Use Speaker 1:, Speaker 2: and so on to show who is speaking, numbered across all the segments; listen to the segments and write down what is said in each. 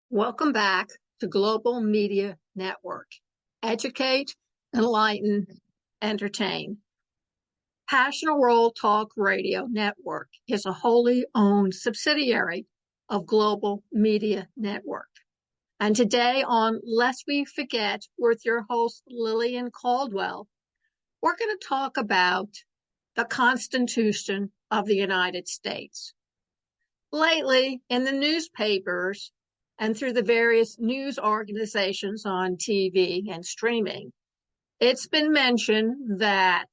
Speaker 1: Welcome back to Global Media Network. Educate, enlighten, entertain. Passionate World Talk Radio Network is a wholly owned subsidiary of Global Media Network. And today on Lest We Forget, with your host Lillian Cauldwell, we're going to talk about the Constitution of the United States. Lately, in the newspapers and through the various news organizations on TV and streaming, it's been mentioned that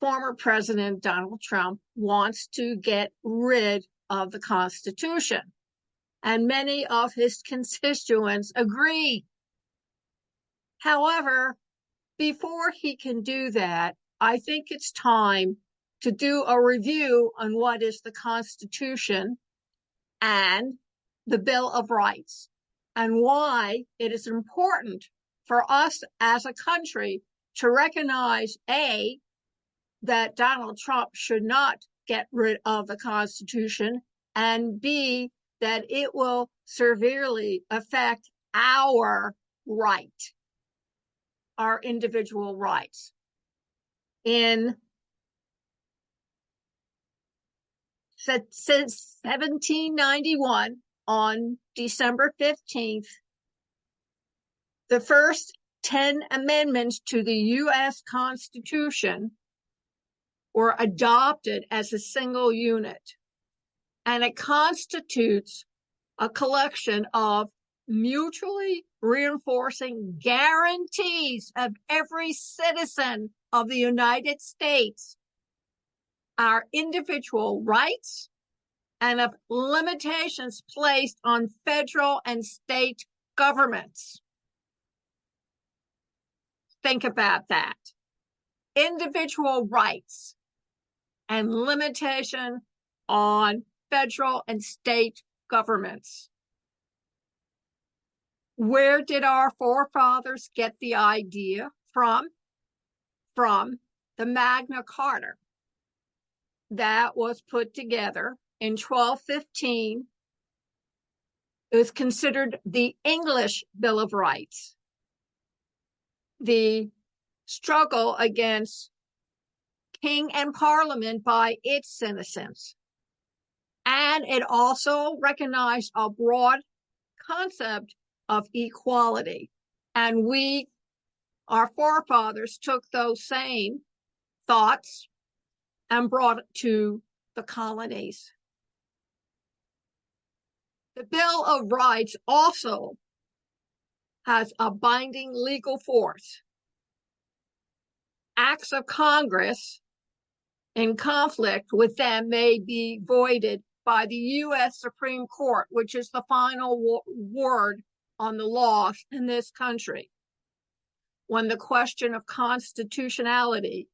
Speaker 1: former President Donald Trump wants to get rid of the Constitution, and many of his constituents agree. However, before he can do that, I think it's time to do a review on what is the Constitution and the Bill of Rights, and why it is important for us as a country to recognize, A, that Donald Trump should not get rid of the Constitution, and B, that it will severely affect our right, our individual rights. In since 1791, on December 15th, the first 10 amendments to the U.S. Constitution were adopted as a single unit, and it constitutes a collection of mutually reinforcing guarantees of every citizen of the United States, our individual rights, and of limitations placed on federal and state governments. Think about that. Individual rights and limitation on federal and state governments. Where did our forefathers get the idea from? From the Magna Carta that was put together in 1215. It was considered the English Bill of Rights. The struggle against king and parliament by its citizens. And it also recognized a broad concept of equality. And our forefathers, took those same thoughts and brought it to the colonies. The Bill of Rights also has a binding legal force. Acts of Congress in conflict with them may be voided by the U.S. Supreme Court, which is the final word on the laws in this country, when the question of constitutionality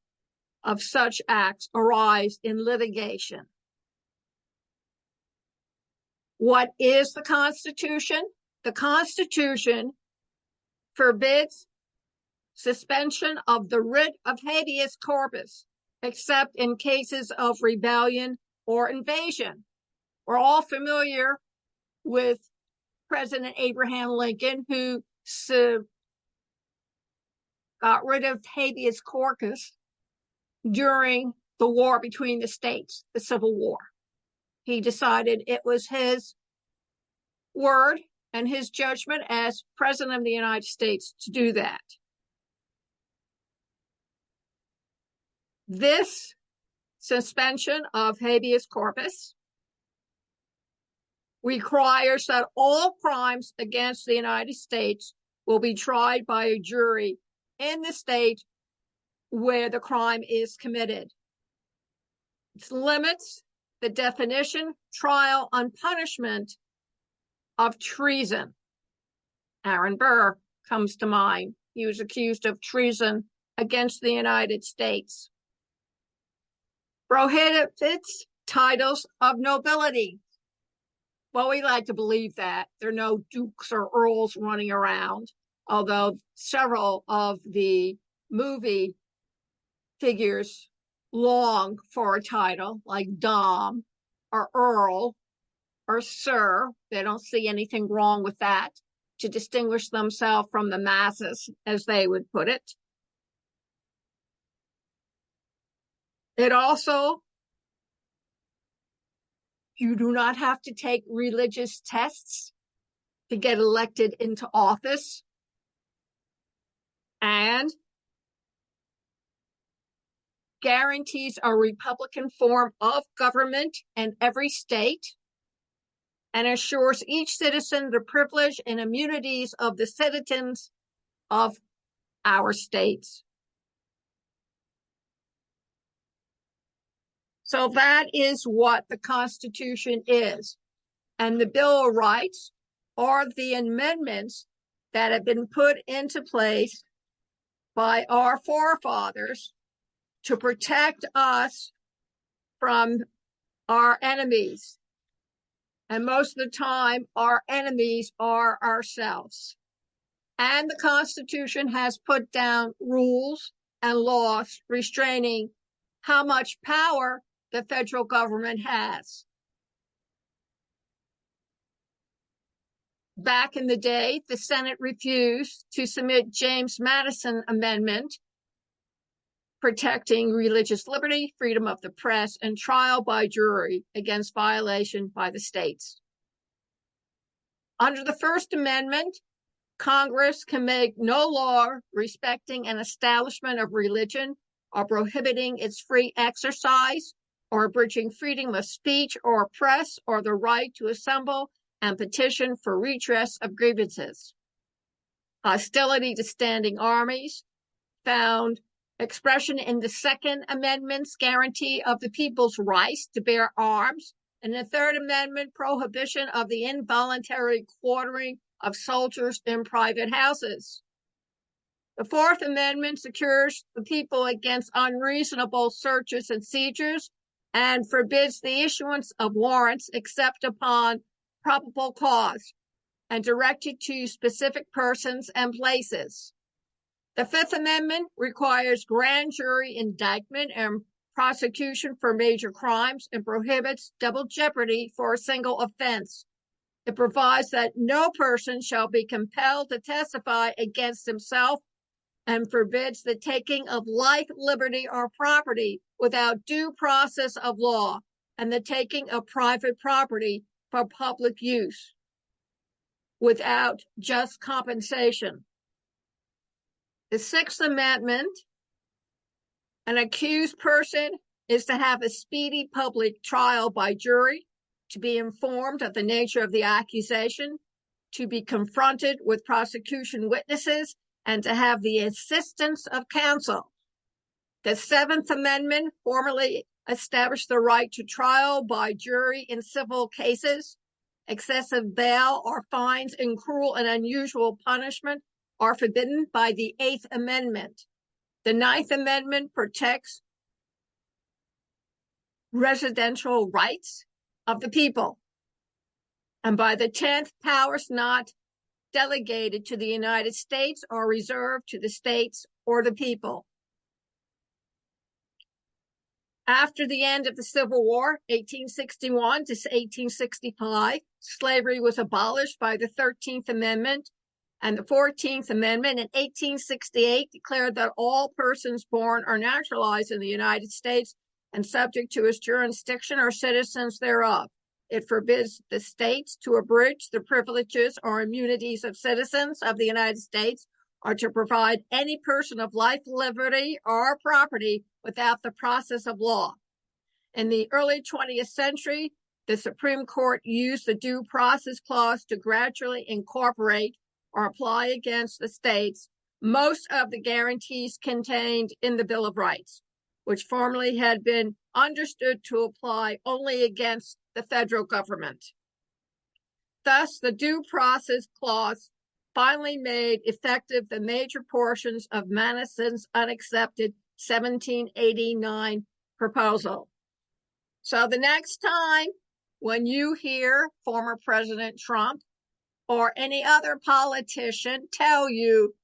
Speaker 1: of such acts arise in litigation. What is the Constitution? The Constitution forbids suspension of the writ of habeas corpus, except in cases of rebellion or invasion. We're all familiar with President Abraham Lincoln, who got rid of habeas corpus during the war between the states, the Civil War. He decided it was his word and his judgment as President of the United States to do that. This suspension of habeas corpus requires that all crimes against the United States will be tried by a jury in the state where the crime is committed. It limits the definition, trial, and punishment of treason. Aaron Burr comes to mind. He was accused of treason against the United States. Prohibits titles of nobility. Well, we like to believe that there are no dukes or earls running around, although several of the movie figures long for a title, like Dom or Earl or sir. They don't see anything wrong with that, to distinguish themselves from the masses, as they would put it. It also, you do not have to take religious tests to get elected into office. And guarantees a Republican form of government in every state, and assures each citizen the privilege and immunities of the citizens of our states. So that is what the Constitution is. And the Bill of Rights are the amendments that have been put into place by our forefathers to protect us from our enemies. And most of the time, our enemies are ourselves. And the Constitution has put down rules and laws restraining how much power the federal government has. Back in the day, the Senate refused to submit James Madison Amendment protecting religious liberty, freedom of the press, and trial by jury against violation by the states. Under the First Amendment, Congress can make no law respecting an establishment of religion or prohibiting its free exercise or abridging freedom of speech or press or the right to assemble and petition for redress of grievances. Hostility to standing armies found expression in the Second Amendment's guarantee of the people's rights to bear arms, and the Third Amendment prohibition of the involuntary quartering of soldiers in private houses. The Fourth Amendment secures the people against unreasonable searches and seizures and forbids the issuance of warrants except upon probable cause and directed to specific persons and places. The Fifth Amendment requires grand jury indictment and prosecution for major crimes and prohibits double jeopardy for a single offense. It provides that no person shall be compelled to testify against himself and forbids the taking of life, liberty, or property without due process of law and the taking of private property for public use without just compensation. The Sixth Amendment, an accused person is to have a speedy public trial by jury, to be informed of the nature of the accusation, to be confronted with prosecution witnesses, and to have the assistance of counsel. The Seventh Amendment formally established the right to trial by jury in civil cases. Excessive bail or fines and cruel and unusual punishment are forbidden by the Eighth Amendment. The Ninth Amendment protects residential rights of the people. And by the 10th, powers not delegated to the United States are reserved to the states or the people. After the end of the Civil War, 1861 to 1865, slavery was abolished by the 13th Amendment, and the 14th Amendment in 1868 declared that all persons born or naturalized in the United States and subject to its jurisdiction are citizens thereof. It forbids the states to abridge the privileges or immunities of citizens of the United States or to provide any person of life, liberty, or property without the process of law. In the early 20th century, the Supreme Court used the Due Process Clause to gradually incorporate or apply against the states most of the guarantees contained in the Bill of Rights, which formerly had been understood to apply only against the federal government. Thus, the Due Process Clause finally made effective the major portions of Madison's unaccepted 1789 proposal. So the next time when you hear former President Trump or any other politician tell you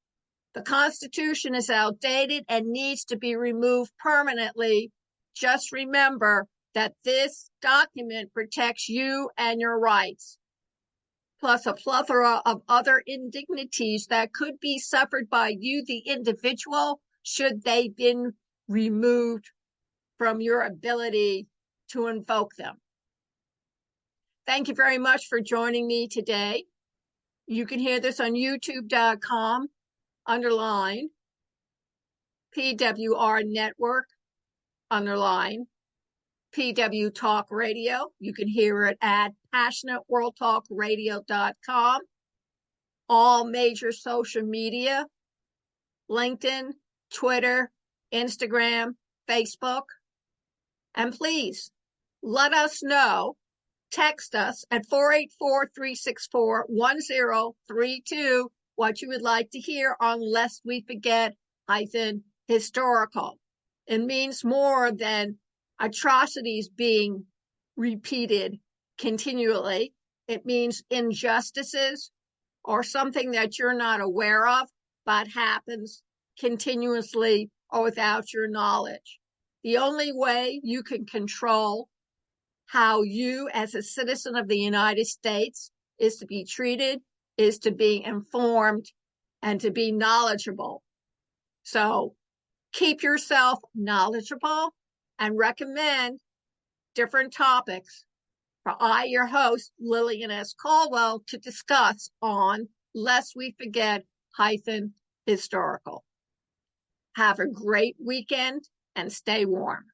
Speaker 1: the Constitution is outdated and needs to be removed permanently, just remember that this document protects you and your rights, plus a plethora of other indignities that could be suffered by you, the individual, should they been removed from your ability to invoke them. Thank you very much for joining me today. You can hear this on youtube.com, underline, PWR Network, underline, PW Talk Radio. You can hear it at passionateworldtalkradio.com. All major social media, LinkedIn, Twitter, Instagram, Facebook. And please let us know. Text us at 484-364-1032 what you would like to hear on Lest We Forget -historical. It means more than atrocities being repeated continually. It means injustices or something that you're not aware of but happens continuously or without your knowledge. The only way you can control how you as a citizen of the United States is to be treated, is to be informed, and to be knowledgeable. So keep yourself knowledgeable and recommend different topics for your host, Lillian S. Cauldwell, to discuss on Lest We Forget -historical. Have a great weekend and stay warm.